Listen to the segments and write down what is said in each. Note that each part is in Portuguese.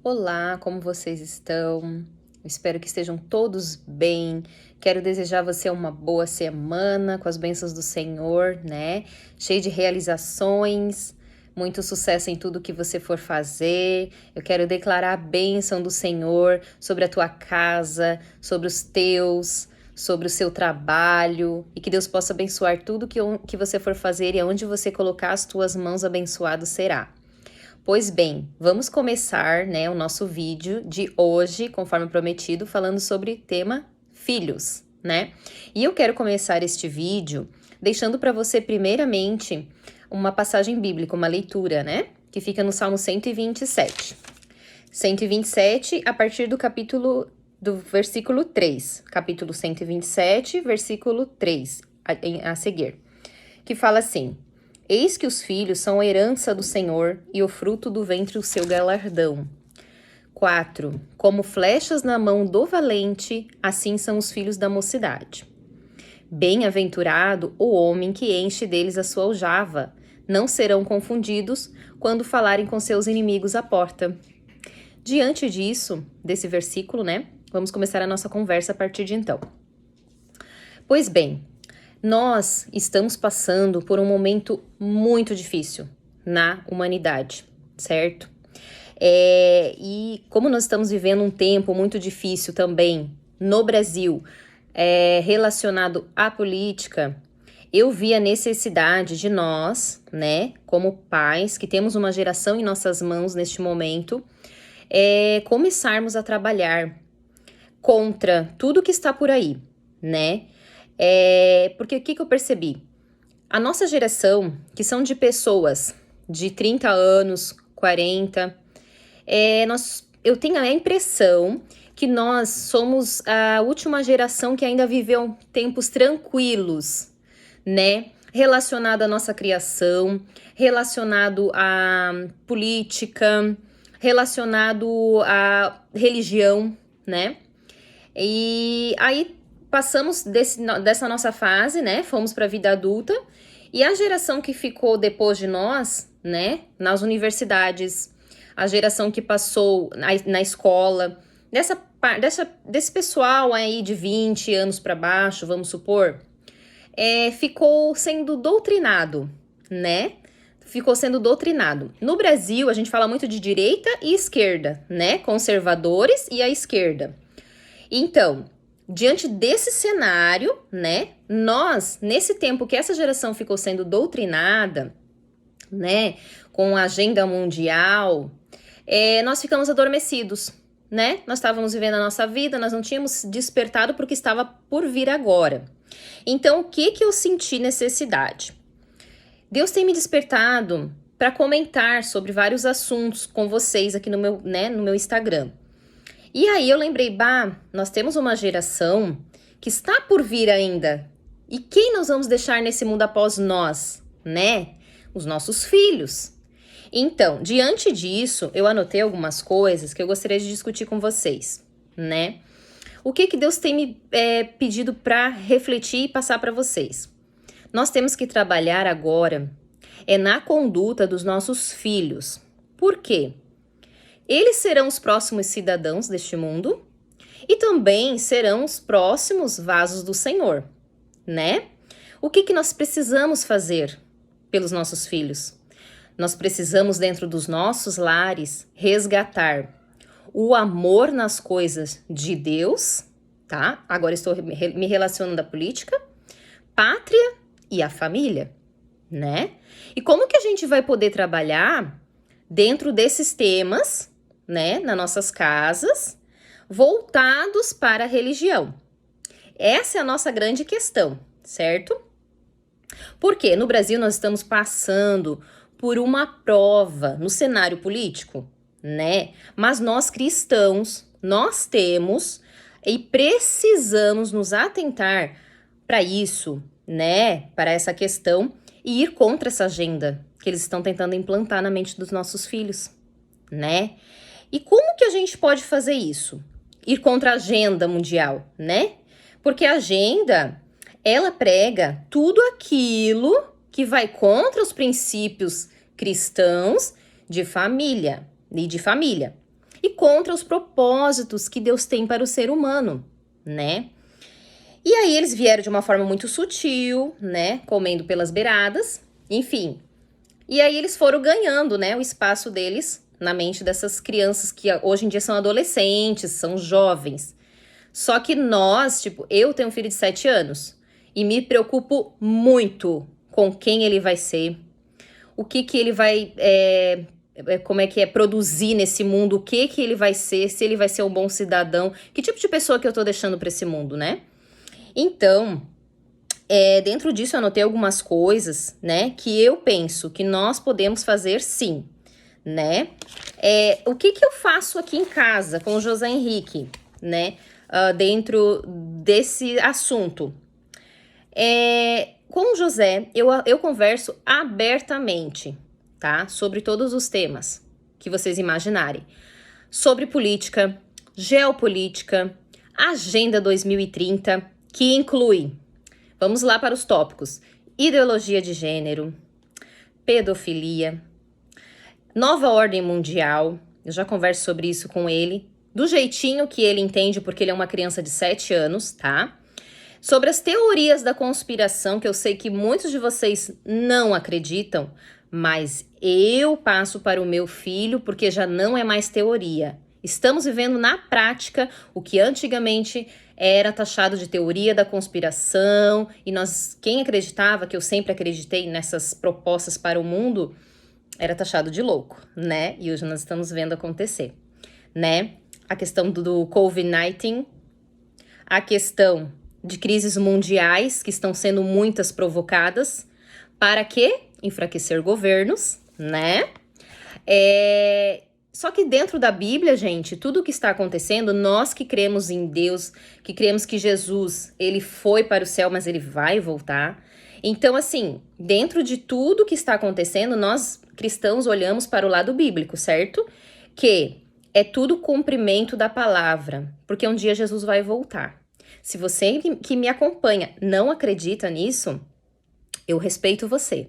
Olá, como vocês estão? Espero que estejam todos bem. Quero desejar a você uma boa semana com as bênçãos do Senhor, né? Cheio de realizações, muito sucesso em tudo que você for fazer. Eu quero declarar a bênção do Senhor sobre a tua casa, sobre os teus, sobre o seu trabalho, e que Deus possa abençoar tudo que você for fazer, e aonde você colocar as tuas mãos, abençoado será. Pois bem, vamos começar, né, o nosso vídeo de hoje, conforme prometido, falando sobre tema filhos, né? E eu quero começar este vídeo deixando para você, primeiramente, uma passagem bíblica, uma leitura, né? Que fica no Salmo 127. 127, a partir do versículo 3. Capítulo 127, versículo 3, a seguir. Que fala assim: Eis que os filhos são a herança do Senhor, e o fruto do ventre o seu galardão. 4. Como flechas na mão do valente, assim são os filhos da mocidade. Bem-aventurado o homem que enche deles a sua aljava. Não serão confundidos quando falarem com seus inimigos à porta. Diante disso, desse versículo, né? Vamos começar a nossa conversa a partir de então. Pois bem, nós estamos passando por um momento muito difícil na humanidade, certo? E como nós estamos vivendo um tempo muito difícil também no Brasil, relacionado à política, eu vi a necessidade de nós, né, como pais, que temos uma geração em nossas mãos neste momento, começarmos a trabalhar contra tudo que está por aí, né? Porque o que eu percebi? A nossa geração, que são de pessoas de 30 anos, 40, eu tenho a impressão que nós somos a última geração que ainda viveu tempos tranquilos, né? Relacionado à nossa criação, relacionado à política, relacionado à religião, né? E aí passamos dessa nossa fase, né? Fomos para a vida adulta. E a geração que ficou depois de nós, né? Nas universidades, a geração que passou na escola, desse pessoal aí de 20 anos para baixo, vamos supor, ficou sendo doutrinado, né? Ficou sendo doutrinado. No Brasil, a gente fala muito de direita e esquerda, né? Conservadores e a esquerda. Então, diante desse cenário, né, nós, nesse tempo que essa geração ficou sendo doutrinada, né, com a agenda mundial, nós ficamos adormecidos, né? Nós estávamos vivendo a nossa vida, nós não tínhamos despertado para o que estava por vir agora. Então, o que eu senti necessidade? Deus tem me despertado para comentar sobre vários assuntos com vocês aqui no meu Instagram. E aí eu lembrei, nós temos uma geração que está por vir ainda. E quem nós vamos deixar nesse mundo após nós, né? Os nossos filhos. Então, diante disso, eu anotei algumas coisas que eu gostaria de discutir com vocês, né? O que Deus tem me pedido para refletir e passar para vocês? Nós temos que trabalhar agora na conduta dos nossos filhos. Por quê? Eles serão os próximos cidadãos deste mundo e também serão os próximos vasos do Senhor, né? O que nós precisamos fazer pelos nossos filhos? Nós precisamos, dentro dos nossos lares, resgatar o amor nas coisas de Deus, tá? Agora estou me relacionando à política, pátria e a família, né? E como que a gente vai poder trabalhar dentro desses temas, né, nas nossas casas, voltados para a religião? Essa é a nossa grande questão, certo? Porque no Brasil nós estamos passando por uma prova no cenário político, né? Mas nós cristãos, nós temos e precisamos nos atentar para isso, né? Para essa questão e ir contra essa agenda que eles estão tentando implantar na mente dos nossos filhos, né? E como que a gente pode fazer isso? Ir contra a agenda mundial, né? Porque a agenda, ela prega tudo aquilo que vai contra os princípios cristãos de família e de família. e contra os propósitos que Deus tem para o ser humano, né? E aí eles vieram de uma forma muito sutil, né? Comendo pelas beiradas, enfim. E aí eles foram ganhando, né, o espaço deles na mente dessas crianças que hoje em dia são adolescentes, são jovens. Só que nós, tipo, eu tenho um filho de 7 anos e me preocupo muito com quem ele vai ser, o que ele vai, como é que é, produzir nesse mundo, o que ele vai ser, se ele vai ser um bom cidadão, que tipo de pessoa que eu tô deixando para esse mundo, né? Então, dentro disso eu anotei algumas coisas, né, que eu penso que nós podemos fazer sim, né? O que eu faço aqui em casa com o José Henrique, né, dentro desse assunto? Com o José, eu converso abertamente, tá? Sobre todos os temas que vocês imaginarem. Sobre política, geopolítica, Agenda 2030, que inclui, vamos lá para os tópicos, ideologia de gênero, pedofilia, nova ordem mundial, eu já converso sobre isso com ele, do jeitinho que ele entende, porque ele é uma criança de 7 anos, tá? Sobre as teorias da conspiração, que eu sei que muitos de vocês não acreditam, mas eu passo para o meu filho porque já não é mais teoria. Estamos vivendo na prática o que antigamente era taxado de teoria da conspiração, e quem acreditava, que eu sempre acreditei nessas propostas para o mundo, era taxado de louco, né? E hoje nós estamos vendo acontecer, né? A questão do Covid-19, a questão de crises mundiais, que estão sendo muitas provocadas, para quê? Enfraquecer governos, né? Só que dentro da Bíblia, gente, tudo o que está acontecendo, nós que cremos em Deus, que cremos que Jesus, ele foi para o céu, mas ele vai voltar. Então, assim, dentro de tudo que está acontecendo, nós cristãos olhamos para o lado bíblico, certo? Que é tudo cumprimento da palavra, porque um dia Jesus vai voltar. Se você que me acompanha não acredita nisso, eu respeito você.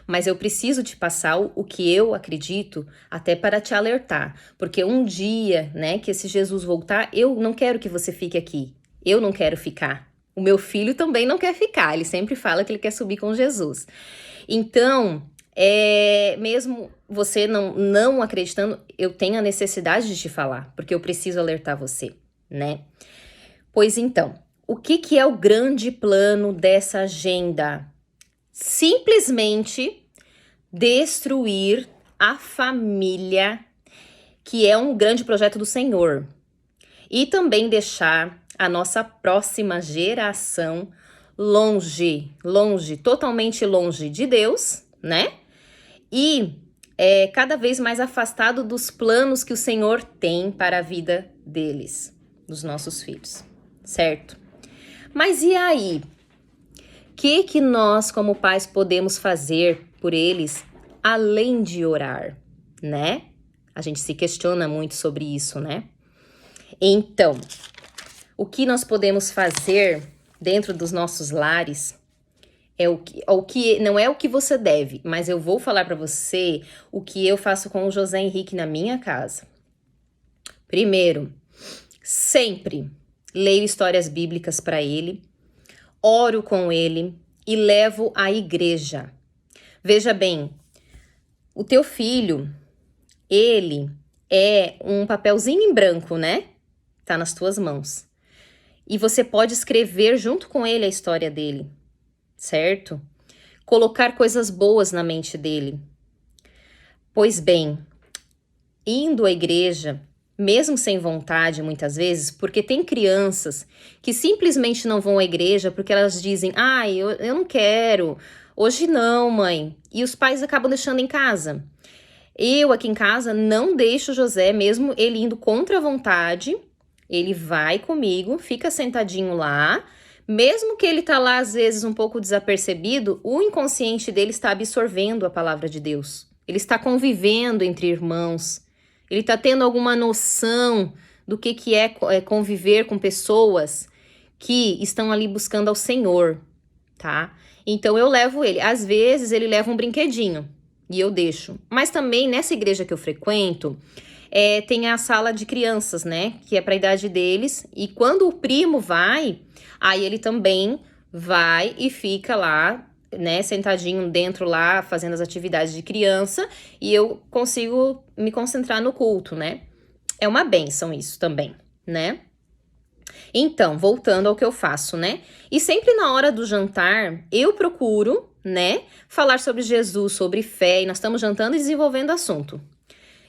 Mas eu preciso te passar o que eu acredito, até para te alertar. Porque um dia, né, que esse Jesus voltar, eu não quero que você fique aqui. Eu não quero ficar. O meu filho também não quer ficar. Ele sempre fala que ele quer subir com Jesus. Então, mesmo você não acreditando, eu tenho a necessidade de te falar. Porque eu preciso alertar você, né? Pois então, o que é o grande plano dessa agenda? Simplesmente destruir a família, que é um grande projeto do Senhor, e também deixar a nossa próxima geração longe, totalmente longe de Deus, né? E cada vez mais afastado dos planos que o Senhor tem para a vida deles, dos nossos filhos, certo? Mas e aí? O que nós, como pais, podemos fazer por eles, além de orar, né? A gente se questiona muito sobre isso, né? Então, o que nós podemos fazer dentro dos nossos lares o que não é o que você deve, mas eu vou falar para você o que eu faço com o José Henrique na minha casa. Primeiro, sempre leio histórias bíblicas para ele, oro com ele e levo à igreja. Veja bem, o teu filho, ele é um papelzinho em branco, né? Tá nas tuas mãos. E você pode escrever junto com ele a história dele, certo? Colocar coisas boas na mente dele. Pois bem, indo à igreja, mesmo sem vontade, muitas vezes, porque tem crianças que simplesmente não vão à igreja porque elas dizem, eu não quero, hoje não, mãe. E os pais acabam deixando em casa. Eu, aqui em casa, não deixo o José, mesmo ele indo contra a vontade, ele vai comigo, fica sentadinho lá, mesmo que ele tá lá, às vezes, um pouco desapercebido, o inconsciente dele está absorvendo a palavra de Deus. Ele está convivendo entre irmãos. Ele está tendo alguma noção do que é conviver com pessoas que estão ali buscando ao Senhor, tá? Então, eu levo ele. Às vezes, ele leva um brinquedinho e eu deixo. Mas também, nessa igreja que eu frequento, tem a sala de crianças, né? Que é para a idade deles. E quando o primo vai, aí ele também vai e fica lá, né? Sentadinho dentro lá, fazendo as atividades de criança. E eu consigo me concentrar no culto, né? É uma bênção isso também, né? Então, voltando ao que eu faço, né? E sempre na hora do jantar, eu procuro, né, falar sobre Jesus, sobre fé, e nós estamos jantando e desenvolvendo assunto.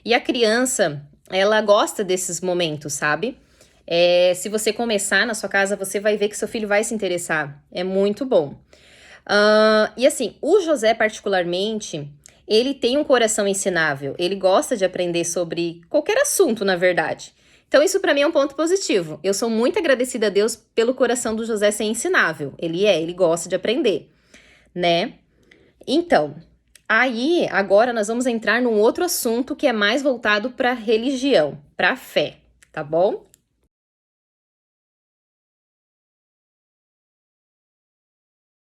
E a criança, ela gosta desses momentos, sabe? Se você começar na sua casa, você vai ver que seu filho vai se interessar. É muito bom. E assim, o José particularmente, ele tem um coração ensinável. Ele gosta de aprender sobre qualquer assunto, na verdade. Então isso pra mim é um ponto positivo. Eu sou muito agradecida a Deus pelo coração do José ser ensinável. Ele gosta de aprender, né? Então, aí agora nós vamos entrar num outro assunto que é mais voltado pra religião, pra fé, tá bom?